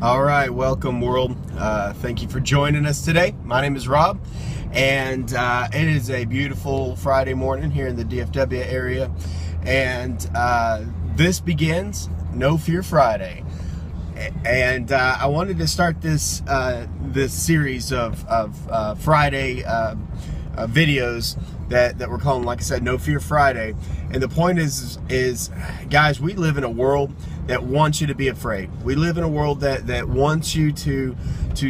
All right, welcome world. Thank you for joining us today. My name is Rob, and it is a beautiful Friday morning here in the DFW area, and this begins No Fear Friday. And I wanted to start this series of Friday videos that we're calling, like I said, No Fear Friday. And the point is guys, we live in a world that wants you to be afraid. We live in a world that wants you to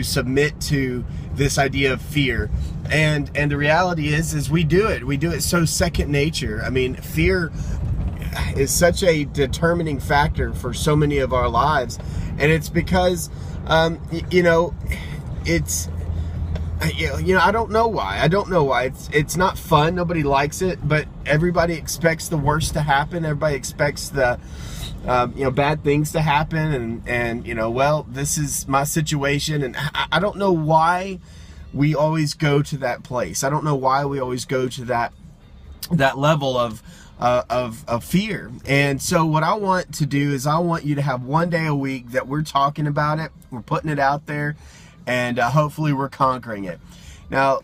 submit to this idea of fear. And the reality is we do it so second nature. I mean, fear is such a determining factor for so many of our lives, and it's because it's I don't know why. It's not fun. Nobody likes it, but everybody expects the worst to happen. Everybody expects the bad things to happen, and well, this is my situation, and I don't know why we always go to that place. I don't know why we always go to that level of fear. And so what I want to do is I want you to have one day a week that we're talking about it, we're putting it out there, and hopefully we're conquering it. Now,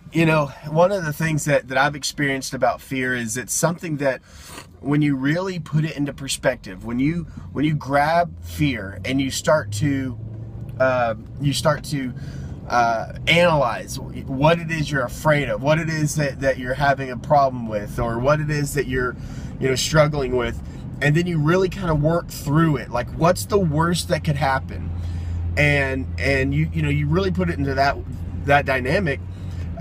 one of the things that I've experienced about fear is it's something that when you really put it into perspective, when you grab fear and you start to analyze what it is you're afraid of, what it is that you're having a problem with, or what it is that you're struggling with, and then you really kind of work through it, like what's the worst that could happen, and you really put it into that dynamic,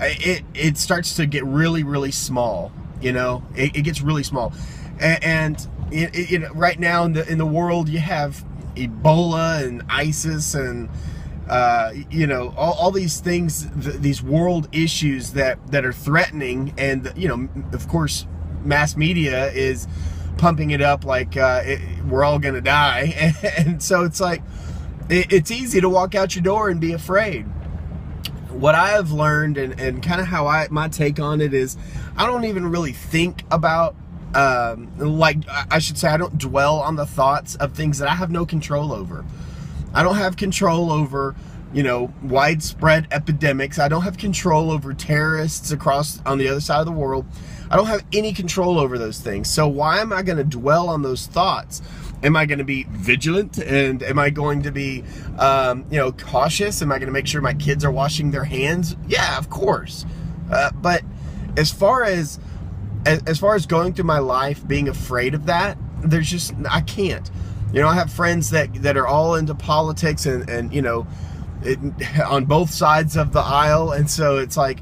it starts to get really small. It gets really small, and right now in the world you have Ebola and ISIS and all these things, these world issues that are threatening, and of course mass media is pumping it up like we're all gonna die, and so it's like it's easy to walk out your door and be afraid. What I have learned and kind of how my take on it is, I don't even really think about I should say, I don't dwell on the thoughts of things that I have no control over. I don't have control over, widespread epidemics. I don't have control over terrorists across on the other side of the world. I don't have any control over those things. So why am I going to dwell on those thoughts? Am I going to be vigilant? And am I going to be, cautious? Am I going to make sure my kids are washing their hands? Yeah, of course. But as far as going through my life being afraid of that, I can't. I have friends that are all into politics and on both sides of the aisle. And so it's like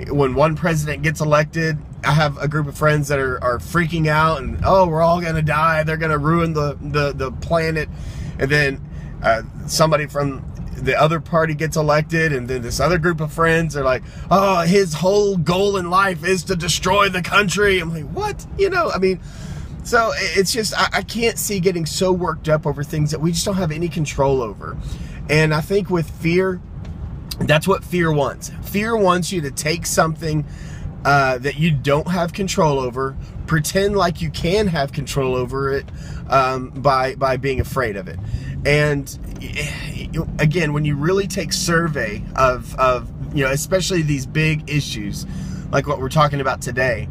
when one president gets elected, I have a group of friends that are freaking out and, oh, we're all going to die. They're going to ruin the planet. And then somebody from the other party gets elected, and then this other group of friends are like, oh, his whole goal in life is to destroy the country. I'm like, what? So it's just, I can't see getting so worked up over things that we just don't have any control over. And I think with fear, that's what fear wants. Fear wants you to take something that you don't have control over, pretend like you can have control over it by being afraid of it. And again, when you really take survey of especially these big issues like what we're talking about today,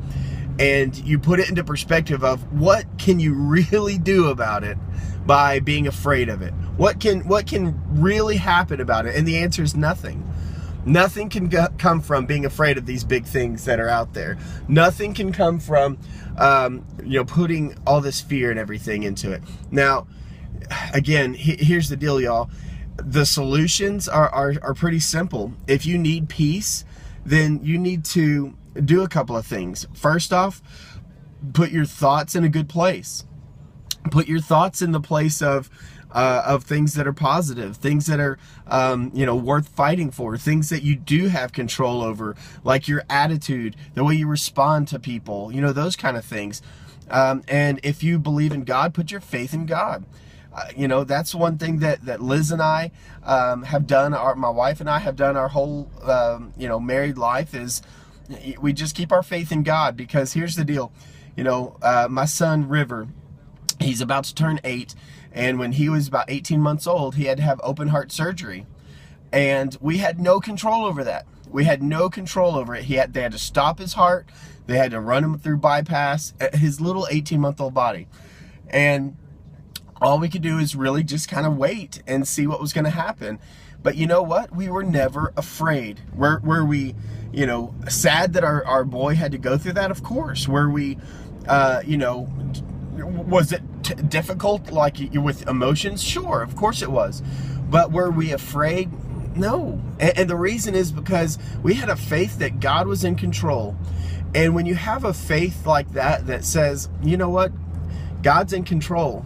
and you put it into perspective of what can you really do about it by being afraid of it? What can really happen about it? And the answer is nothing. Nothing can come from being afraid of these big things that are out there. Nothing can come from putting all this fear and everything into it. Now, again, here's the deal, y'all. The solutions are pretty simple. If you need peace, then you need to do a couple of things. First off, put your thoughts in a good place. Put your thoughts in the place of things that are positive, things that are worth fighting for, things that you do have control over, like your attitude, the way you respond to people, those kind of things. And if you believe in God, put your faith in God. That's one thing that Liz and I have done, my wife and I have done our whole married life, is we just keep our faith in God. Because here's the deal, my son River, he's about to turn 8, And when he was about 18 months old, he had to have open heart surgery. And we had no control over that. We had no control over it. They had to stop his heart. They had to run him through bypass, his little 18-month-old body. And all we could do is really just kind of wait and see what was going to happen. But you know what? We were never afraid. Were we, sad that our boy had to go through that? Of course. Were we, was it difficult, like with emotions? Sure, of course it was. But were we afraid? No. And the reason is because we had a faith that God was in control. And when you have a faith like that says, you know what? God's in control,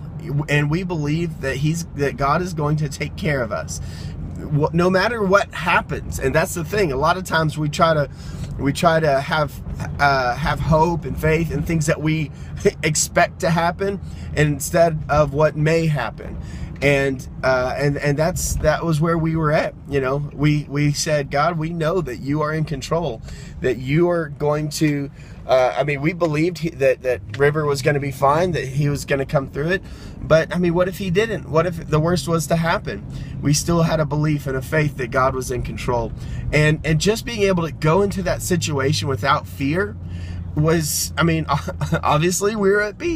and we believe that God is going to take care of us, no matter what happens. And that's the thing. A lot of times we try to have hope and faith in things that we expect to happen, instead of what may happen. And that was where we were at. We said, God, we know that you are in control, that you are going to, we believed that River was going to be fine, that he was going to come through it. But what if he didn't? What if the worst was to happen? We still had a belief and a faith that God was in control. And just being able to go into that situation without fear was, obviously we were at peace.